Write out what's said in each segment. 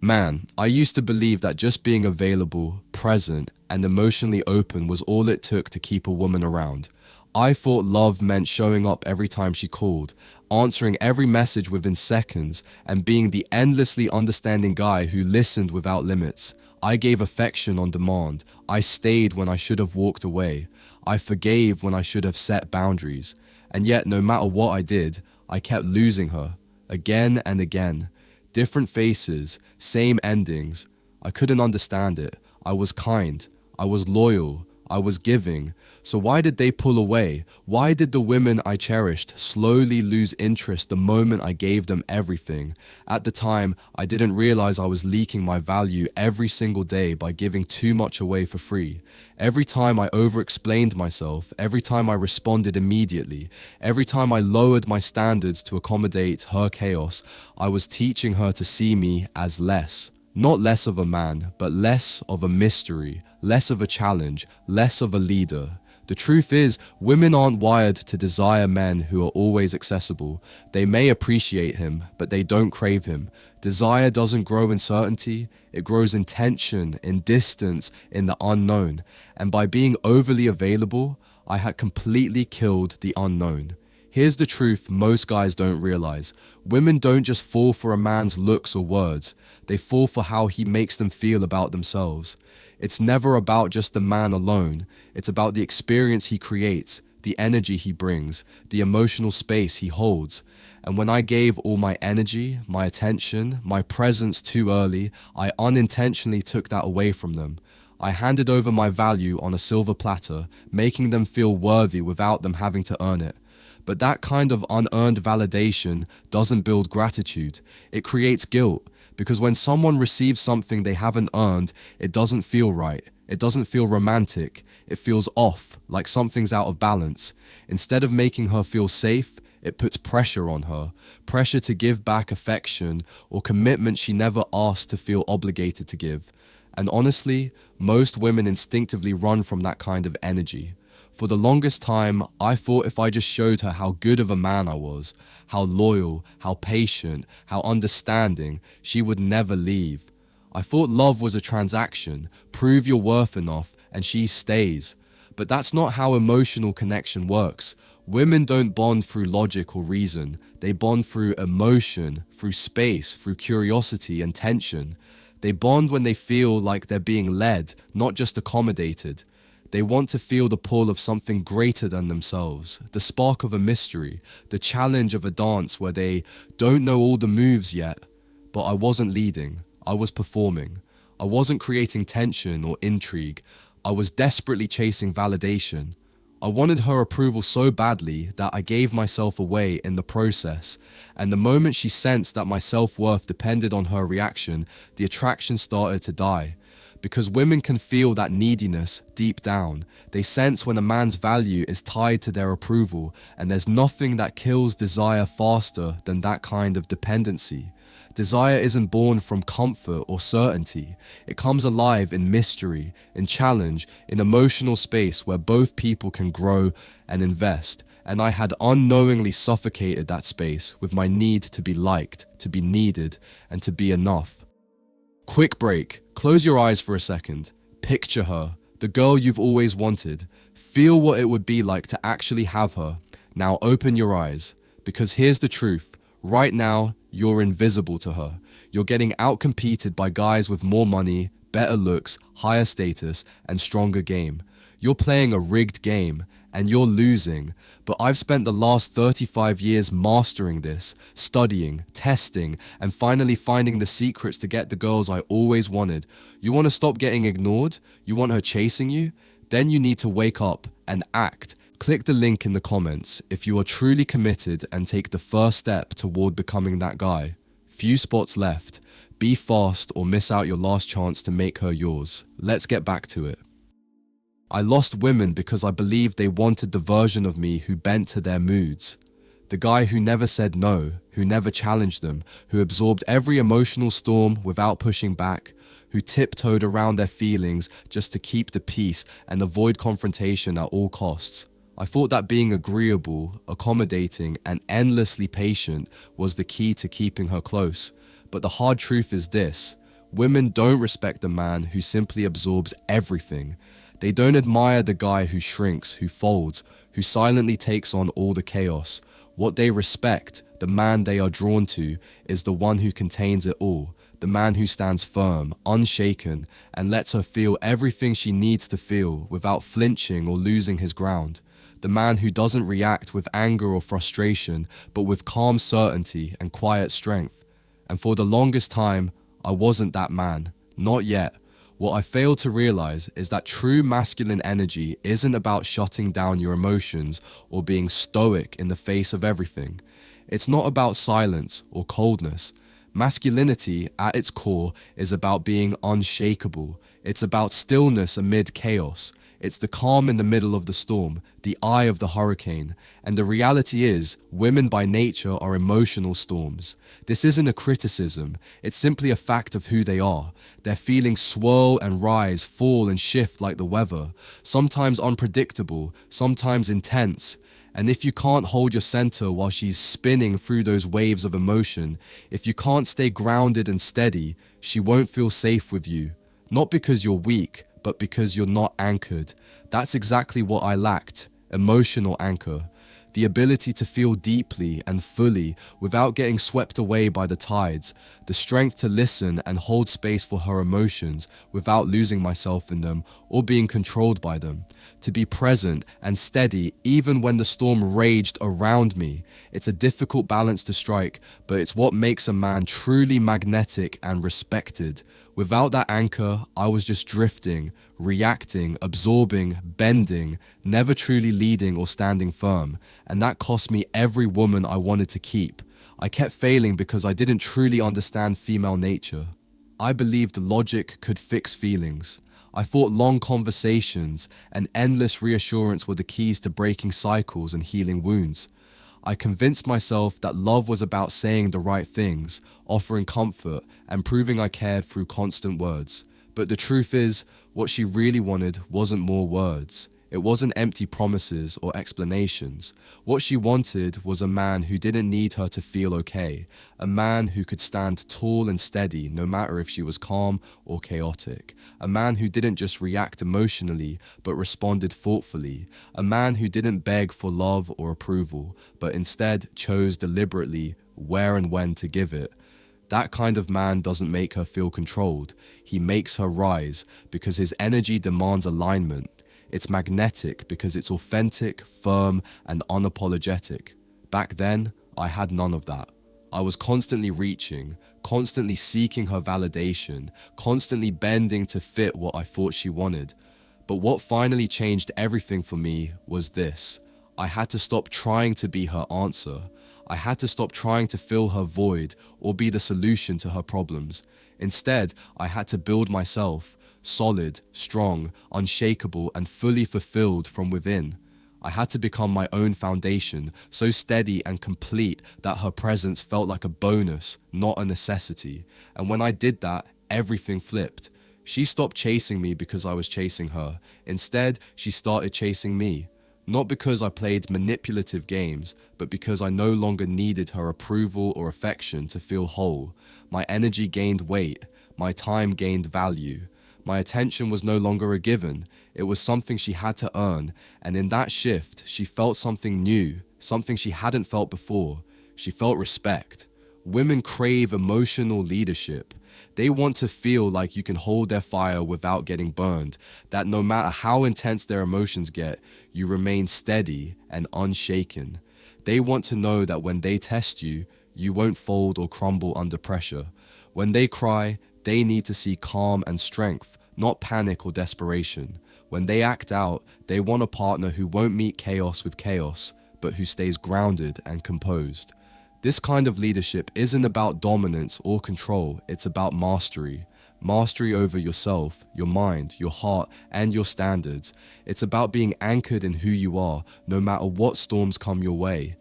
Man, I used to believe that just being available, present, and emotionally open was all it took to keep a woman around. I thought love meant showing up every time she called, answering every message within seconds, and being the endlessly understanding guy who listened without limits. I gave affection on demand. I stayed when I should have walked away. I forgave when I should have set boundaries. And yet, no matter what I did, I kept losing her, again and again. Different faces, same endings. I couldn't understand it. I was kind. I was loyal. I was giving. So why did they pull away? Why did the women I cherished slowly lose interest the moment I gave them everything? At the time, I didn't realize I was leaking my value every single day by giving too much away for free. Every time I over-explained myself, every time I responded immediately, every time I lowered my standards to accommodate her chaos, I was teaching her to see me as less. Not less of a man, but less of a mystery, less of a challenge, less of a leader. The truth is, women aren't wired to desire men who are always accessible. They may appreciate him, but they don't crave him. Desire doesn't grow in certainty, it grows in tension, in distance, in the unknown. And by being overly available, I had completely killed the unknown. Here's the truth most guys don't realize. Women don't just fall for a man's looks or words. They fall for how he makes them feel about themselves. It's never about just the man alone. It's about the experience he creates, the energy he brings, the emotional space he holds. And when I gave all my energy, my attention, my presence too early, I unintentionally took that away from them. I handed over my value on a silver platter, making them feel worthy without them having to earn it. But that kind of unearned validation doesn't build gratitude. It creates guilt, because when someone receives something they haven't earned, it doesn't feel right. It doesn't feel romantic. It feels off, like something's out of balance. Instead of making her feel safe, it puts pressure on her. Pressure to give back affection or commitment she never asked to feel obligated to give. And honestly, most women instinctively run from that kind of energy. For the longest time, I thought if I just showed her how good of a man I was, how loyal, how patient, how understanding, she would never leave. I thought love was a transaction, prove you're worth enough, and she stays. But that's not how emotional connection works. Women don't bond through logic or reason. They bond through emotion, through space, through curiosity and tension. They bond when they feel like they're being led, not just accommodated. They want to feel the pull of something greater than themselves, the spark of a mystery, the challenge of a dance where they don't know all the moves yet. But I wasn't leading, I was performing. I wasn't creating tension or intrigue. I was desperately chasing validation. I wanted her approval so badly that I gave myself away in the process. And the moment she sensed that my self-worth depended on her reaction, the attraction started to die. Because women can feel that neediness deep down. They sense when a man's value is tied to their approval, and there's nothing that kills desire faster than that kind of dependency. Desire isn't born from comfort or certainty. It comes alive in mystery, in challenge, in emotional space where both people can grow and invest. And I had unknowingly suffocated that space with my need to be liked, to be needed, and to be enough. Quick break. Close your eyes for a second. Picture her, the girl you've always wanted. Feel what it would be like to actually have her. Now open your eyes, because here's the truth. Right now, you're invisible to her. You're getting outcompeted by guys with more money, better looks, higher status, and stronger game. You're playing a rigged game, and you're losing. But I've spent the last 35 years mastering this, studying, testing, and finally finding the secrets to get the girls I always wanted. You want to stop getting ignored? You want her chasing you? Then you need to wake up and act. Click the link in the comments if you are truly committed and take the first step toward becoming that guy. Few spots left. Be fast or miss out your last chance to make her yours. Let's get back to it. I lost women because I believed they wanted the version of me who bent to their moods. The guy who never said no, who never challenged them, who absorbed every emotional storm without pushing back, who tiptoed around their feelings just to keep the peace and avoid confrontation at all costs. I thought that being agreeable, accommodating, and endlessly patient was the key to keeping her close. But the hard truth is this: Women don't respect the man who simply absorbs everything. They don't admire the guy who shrinks, who folds, who silently takes on all the chaos. What they respect, the man they are drawn to, is the one who contains it all, the man who stands firm, unshaken, and lets her feel everything she needs to feel without flinching or losing his ground. The man who doesn't react with anger or frustration, but with calm certainty and quiet strength. And for the longest time, I wasn't that man. Not yet. What I failed to realize is that true masculine energy isn't about shutting down your emotions or being stoic in the face of everything. It's not about silence or coldness. Masculinity, at its core, is about being unshakable. It's about stillness amid chaos. It's the calm in the middle of the storm, the eye of the hurricane. And the reality is, women by nature are emotional storms. This isn't a criticism, it's simply a fact of who they are. Their feelings swirl and rise, fall and shift like the weather, sometimes unpredictable, sometimes intense. And if you can't hold your center while she's spinning through those waves of emotion, if you can't stay grounded and steady, she won't feel safe with you. Not because you're weak, but because you're not anchored. That's exactly what I lacked, emotional anchor. The ability to feel deeply and fully without getting swept away by the tides, the strength to listen and hold space for her emotions without losing myself in them or being controlled by them, to be present and steady even when the storm raged around me. It's a difficult balance to strike, but it's what makes a man truly magnetic and respected. Without that anchor, I was just drifting, reacting, absorbing, bending, never truly leading or standing firm, and that cost me every woman I wanted to keep. I kept failing because I didn't truly understand female nature. I believed logic could fix feelings. I thought long conversations and endless reassurance were the keys to breaking cycles and healing wounds. I convinced myself that love was about saying the right things, offering comfort, and proving I cared through constant words. But the truth is, what she really wanted wasn't more words. It wasn't empty promises or explanations. What she wanted was a man who didn't need her to feel okay, a man who could stand tall and steady no matter if she was calm or chaotic, a man who didn't just react emotionally but responded thoughtfully, a man who didn't beg for love or approval but instead chose deliberately where and when to give it. That kind of man doesn't make her feel controlled. He makes her rise because his energy demands alignment. It's magnetic because it's authentic, firm, and unapologetic. Back then, I had none of that. I was constantly reaching, constantly seeking her validation, constantly bending to fit what I thought she wanted. But what finally changed everything for me was this. I had to stop trying to be her answer. I had to stop trying to fill her void or be the solution to her problems. Instead, I had to build myself, solid, strong, unshakable, and fully fulfilled from within. I had to become my own foundation, so steady and complete that her presence felt like a bonus, not a necessity. And when I did that, everything flipped. She stopped chasing me because I was chasing her. Instead, she started chasing me. Not because I played manipulative games, but because I no longer needed her approval or affection to feel whole. My energy gained weight. My time gained value. My attention was no longer a given. It was something she had to earn, and in that shift, she felt something new, something she hadn't felt before. She felt respect. Women crave emotional leadership. They want to feel like you can hold their fire without getting burned, that no matter how intense their emotions get, you remain steady and unshaken. They want to know that when they test you, you won't fold or crumble under pressure. When they cry, they need to see calm and strength, not panic or desperation. When they act out, they want a partner who won't meet chaos with chaos, but who stays grounded and composed. This kind of leadership isn't about dominance or control, it's about mastery. Mastery over yourself, your mind, your heart, and your standards. It's about being anchored in who you are, no matter what storms come your way.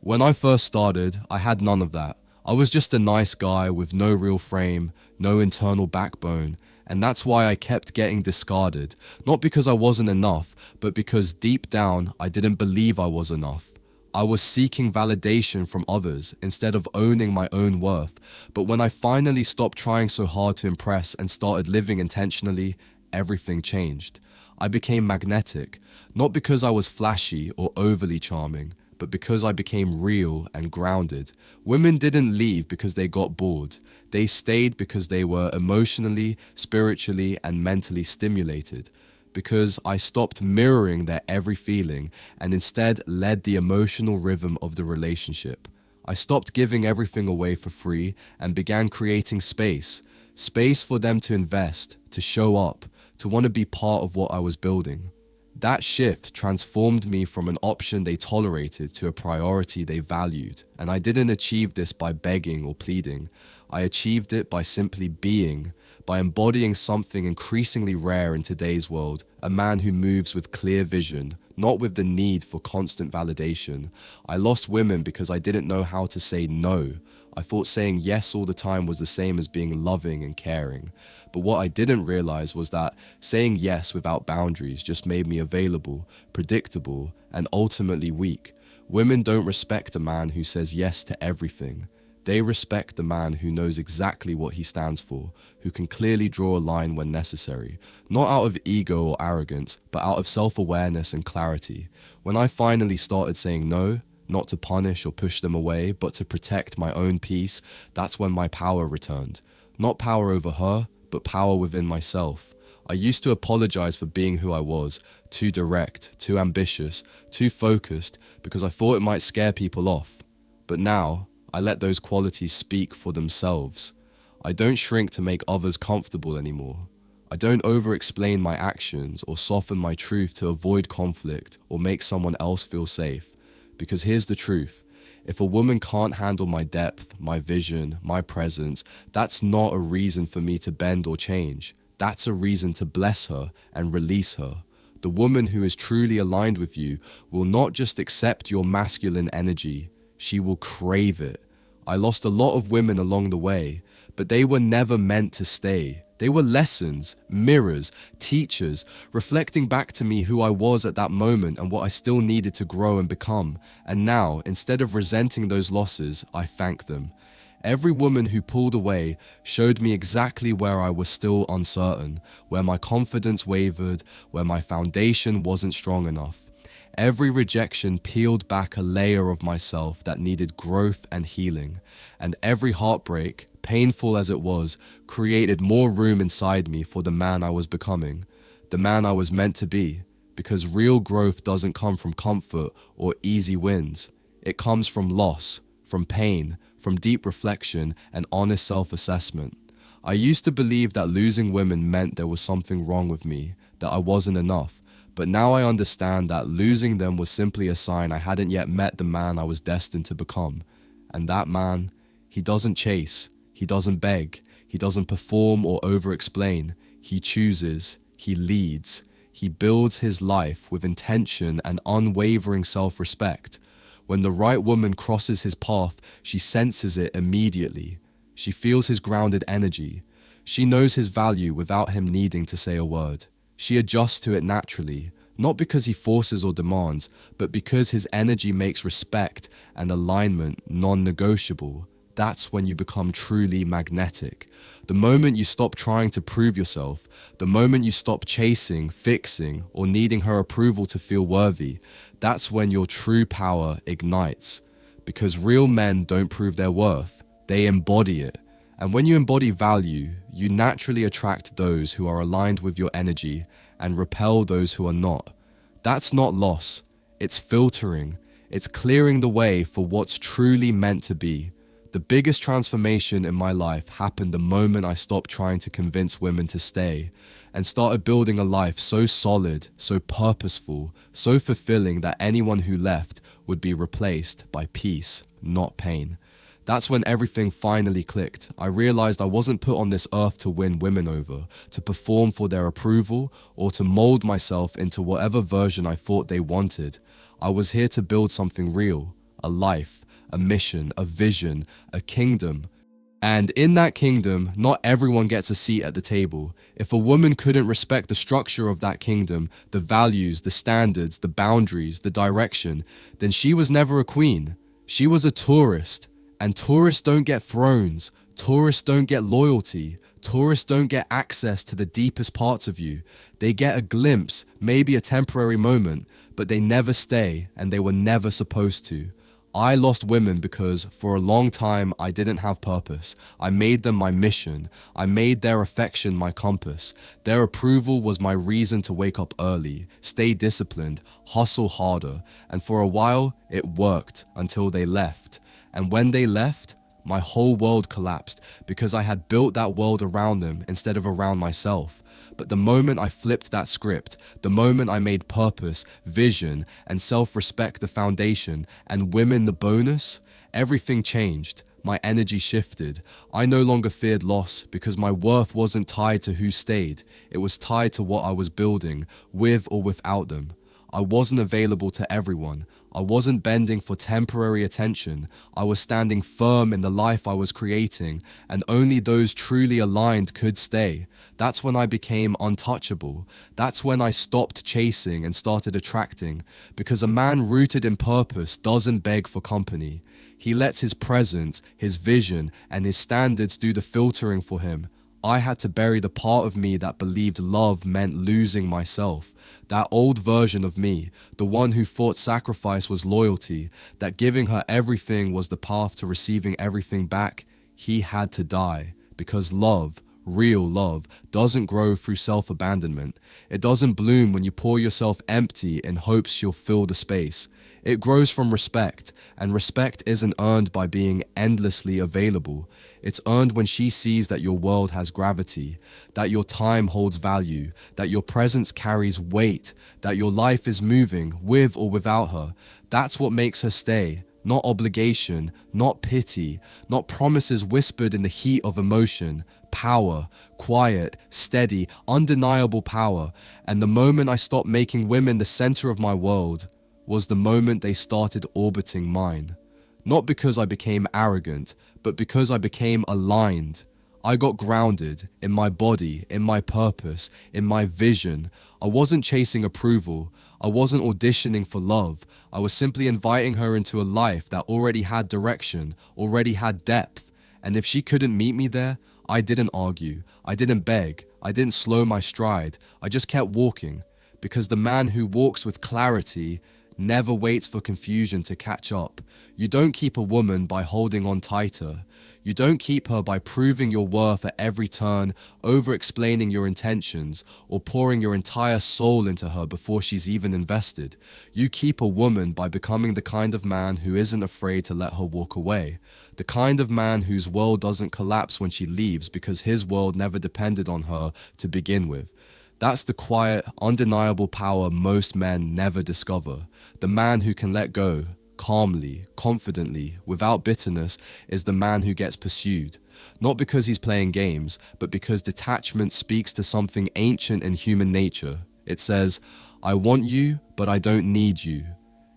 When I first started, I had none of that. I was just a nice guy with no real frame, no internal backbone, and that's why I kept getting discarded. Not because I wasn't enough, but because deep down, I didn't believe I was enough. I was seeking validation from others instead of owning my own worth. But when I finally stopped trying so hard to impress and started living intentionally, everything changed. I became magnetic, not because I was flashy or overly charming, but because I became real and grounded. Women didn't leave because they got bored. They stayed because they were emotionally, spiritually, and mentally stimulated. Because I stopped mirroring their every feeling and instead led the emotional rhythm of the relationship. I stopped giving everything away for free and began creating space. Space for them to invest, to show up, to want to be part of what I was building. That shift transformed me from an option they tolerated to a priority they valued. And I didn't achieve this by begging or pleading. I achieved it by simply being, by embodying something increasingly rare in today's world, a man who moves with clear vision, not with the need for constant validation. I lost women because I didn't know how to say no. I thought saying yes all the time was the same as being loving and caring. But what I didn't realize was that saying yes without boundaries just made me available, predictable, and ultimately weak. Women don't respect a man who says yes to everything. They respect the man who knows exactly what he stands for, who can clearly draw a line when necessary, not out of ego or arrogance, but out of self-awareness and clarity. When I finally started saying no, not to punish or push them away, but to protect my own peace, that's when my power returned. Not power over her, but power within myself. I used to apologize for being who I was, too direct, too ambitious, too focused, because I thought it might scare people off. But now, I let those qualities speak for themselves. I don't shrink to make others comfortable anymore. I don't over-explain my actions or soften my truth to avoid conflict or make someone else feel safe. Because here's the truth. If a woman can't handle my depth, my vision, my presence, that's not a reason for me to bend or change. That's a reason to bless her and release her. The woman who is truly aligned with you will not just accept your masculine energy, she will crave it. I lost a lot of women along the way, but they were never meant to stay. They were lessons, mirrors, teachers, reflecting back to me who I was at that moment and what I still needed to grow and become. And now, instead of resenting those losses, I thank them. Every woman who pulled away showed me exactly where I was still uncertain, where my confidence wavered, where my foundation wasn't strong enough. Every rejection peeled back a layer of myself that needed growth and healing, and every heartbreak, painful as it was, created more room inside me for the man I was becoming, the man I was meant to be, because real growth doesn't come from comfort or easy wins. It comes from loss, from pain, from deep reflection and honest self-assessment. I used to believe that losing women meant there was something wrong with me, that I wasn't enough. But now I understand that losing them was simply a sign I hadn't yet met the man I was destined to become. And that man, he doesn't chase, he doesn't beg, he doesn't perform or over-explain. He chooses, he leads, he builds his life with intention and unwavering self-respect. When the right woman crosses his path, she senses it immediately. She feels his grounded energy. She knows his value without him needing to say a word. She adjusts to it naturally, not because he forces or demands, but because his energy makes respect and alignment non-negotiable. That's when you become truly magnetic. The moment you stop trying to prove yourself, the moment you stop chasing, fixing, or needing her approval to feel worthy, that's when your true power ignites. Because real men don't prove their worth, they embody it. And when you embody value, you naturally attract those who are aligned with your energy and repel those who are not. That's not loss, it's filtering. It's clearing the way for what's truly meant to be. The biggest transformation in my life happened the moment I stopped trying to convince women to stay and started building a life so solid, so purposeful, so fulfilling that anyone who left would be replaced by peace, not pain. That's when everything finally clicked. I realized I wasn't put on this earth to win women over, to perform for their approval, or to mold myself into whatever version I thought they wanted. I was here to build something real, a life, a mission, a vision, a kingdom. And in that kingdom, not everyone gets a seat at the table. If a woman couldn't respect the structure of that kingdom, the values, the standards, the boundaries, the direction, then she was never a queen. She was a tourist. And tourists don't get thrones. Tourists don't get loyalty. Tourists don't get access to the deepest parts of you. They get a glimpse, maybe a temporary moment, but they never stay, and they were never supposed to. I lost women because for a long time I didn't have purpose. I made them my mission. I made their affection my compass. Their approval was my reason to wake up early, stay disciplined, hustle harder, and for a while it worked until they left. And when they left, my whole world collapsed because I had built that world around them instead of around myself. But the moment I flipped that script, the moment I made purpose, vision, and self-respect the foundation, and women the bonus, everything changed. My energy shifted. I no longer feared loss because my worth wasn't tied to who stayed. It was tied to what I was building, with or without them. I wasn't available to everyone. I wasn't bending for temporary attention. I was standing firm in the life I was creating, and only those truly aligned could stay. That's when I became untouchable. That's when I stopped chasing and started attracting, because a man rooted in purpose doesn't beg for company. He lets his presence, his vision, and his standards do the filtering for him. I had to bury the part of me that believed love meant losing myself. That old version of me, the one who thought sacrifice was loyalty, that giving her everything was the path to receiving everything back, he had to die. Because love, real love, doesn't grow through self-abandonment. It doesn't bloom when you pour yourself empty in hopes she'll fill the space. It grows from respect, and respect isn't earned by being endlessly available. It's earned when she sees that your world has gravity, that your time holds value, that your presence carries weight, that your life is moving with or without her. That's what makes her stay. Not obligation, not pity, not promises whispered in the heat of emotion. Power, quiet, steady, undeniable power. And the moment I stopped making women the center of my world was the moment they started orbiting mine. Not because I became arrogant, but because I became aligned. I got grounded in my body, in my purpose, in my vision. I wasn't chasing approval. I wasn't auditioning for love. I was simply inviting her into a life that already had direction, already had depth. And if she couldn't meet me there, I didn't argue. I didn't beg. I didn't slow my stride. I just kept walking. Because the man who walks with clarity never waits for confusion to catch up. You don't keep a woman by holding on tighter. You don't keep her by proving your worth at every turn, over-explaining your intentions, or pouring your entire soul into her before she's even invested. You keep a woman by becoming the kind of man who isn't afraid to let her walk away. The kind of man whose world doesn't collapse when she leaves because his world never depended on her to begin with. That's the quiet, undeniable power most men never discover. The man who can let go, calmly, confidently, without bitterness, is the man who gets pursued. Not because he's playing games, but because detachment speaks to something ancient in human nature. It says, I want you, but I don't need you.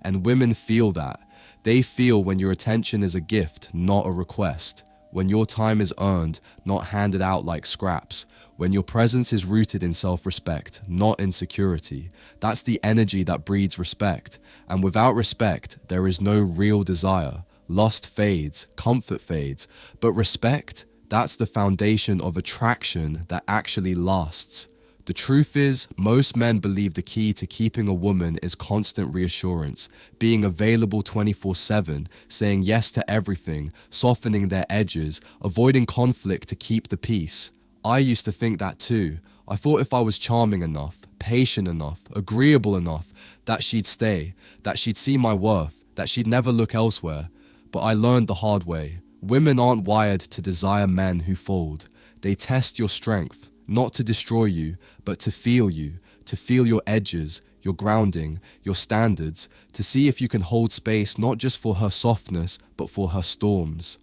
And women feel that. They feel when your attention is a gift, not a request. When your time is earned, not handed out like scraps. When your presence is rooted in self-respect, not insecurity. That's the energy that breeds respect. And without respect, there is no real desire. Lust fades, comfort fades. But respect, that's the foundation of attraction that actually lasts. The truth is, most men believe the key to keeping a woman is constant reassurance, being available 24/7, saying yes to everything, softening their edges, avoiding conflict to keep the peace. I used to think that too. I thought if I was charming enough, patient enough, agreeable enough, that she'd stay, that she'd see my worth, that she'd never look elsewhere. But I learned the hard way. Women aren't wired to desire men who fold. They test your strength. Not to destroy you, but to feel your edges, your grounding, your standards, to see if you can hold space not just for her softness, but for her storms.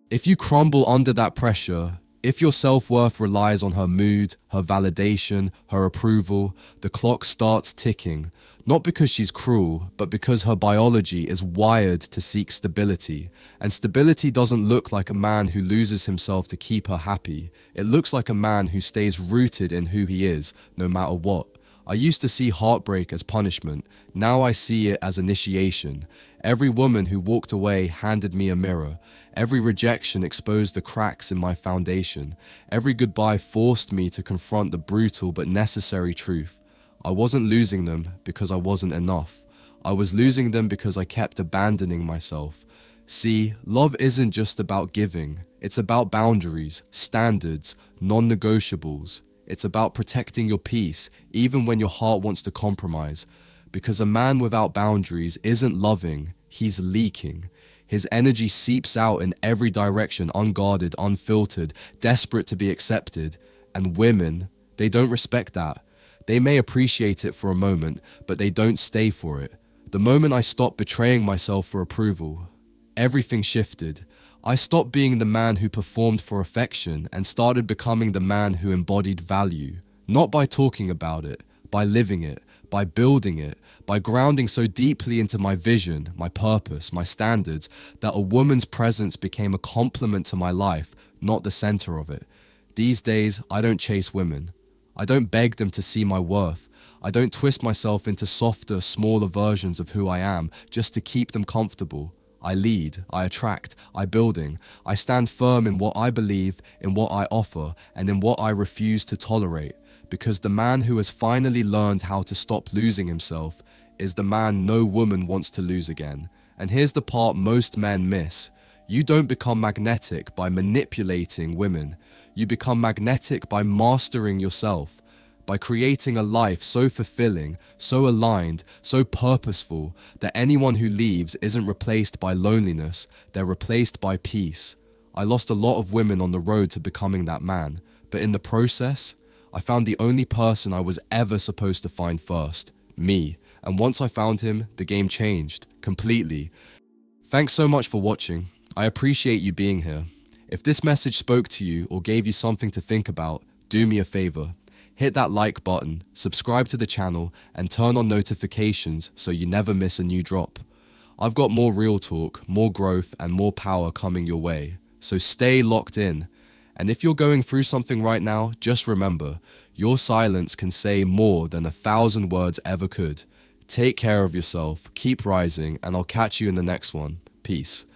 If you crumble under that pressure, If your self-worth relies on her mood, her validation, her approval, the clock starts ticking, not because she's cruel, but because her biology is wired to seek stability. And stability doesn't look like a man who loses himself to keep her happy. It looks like a man who stays rooted in who he is, no matter what. I used to see heartbreak as punishment. Now I see it as initiation. Every woman who walked away handed me a mirror. Every rejection exposed the cracks in my foundation. Every goodbye forced me to confront the brutal but necessary truth. I wasn't losing them because I wasn't enough. I was losing them because I kept abandoning myself. See, love isn't just about giving. It's about boundaries, standards, non-negotiables. It's about protecting your peace, even when your heart wants to compromise. Because a man without boundaries isn't loving, he's leaking. His energy seeps out in every direction, unguarded, unfiltered, desperate to be accepted. And women, they don't respect that. They may appreciate it for a moment, but they don't stay for it. The moment I stopped betraying myself for approval, everything shifted. I stopped being the man who performed for affection and started becoming the man who embodied value. Not by talking about it, by living it, by building it, by grounding so deeply into my vision, my purpose, my standards, that a woman's presence became a complement to my life, not the center of it. These days, I don't chase women. I don't beg them to see my worth. I don't twist myself into softer, smaller versions of who I am just to keep them comfortable. I lead, I attract, I building. I stand firm in what I believe, in what I offer, and in what I refuse to tolerate. Because the man who has finally learned how to stop losing himself is the man no woman wants to lose again. And here's the part most men miss. You don't become magnetic by manipulating women. You become magnetic by mastering yourself. By creating a life so fulfilling, so aligned, so purposeful that anyone who leaves isn't replaced by loneliness, they're replaced by peace. I lost a lot of women on the road to becoming that man, but in the process, I found the only person I was ever supposed to find first, me. And once I found him, the game changed, completely. Thanks so much for watching. I appreciate you being here. If this message spoke to you or gave you something to think about, do me a favor. Hit that like button, subscribe to the channel, and turn on notifications so you never miss a new drop. I've got more real talk, more growth, and more power coming your way, so stay locked in. And if you're going through something right now, just remember, your silence can say more than 1,000 words ever could. Take care of yourself, keep rising, and I'll catch you in the next one. Peace.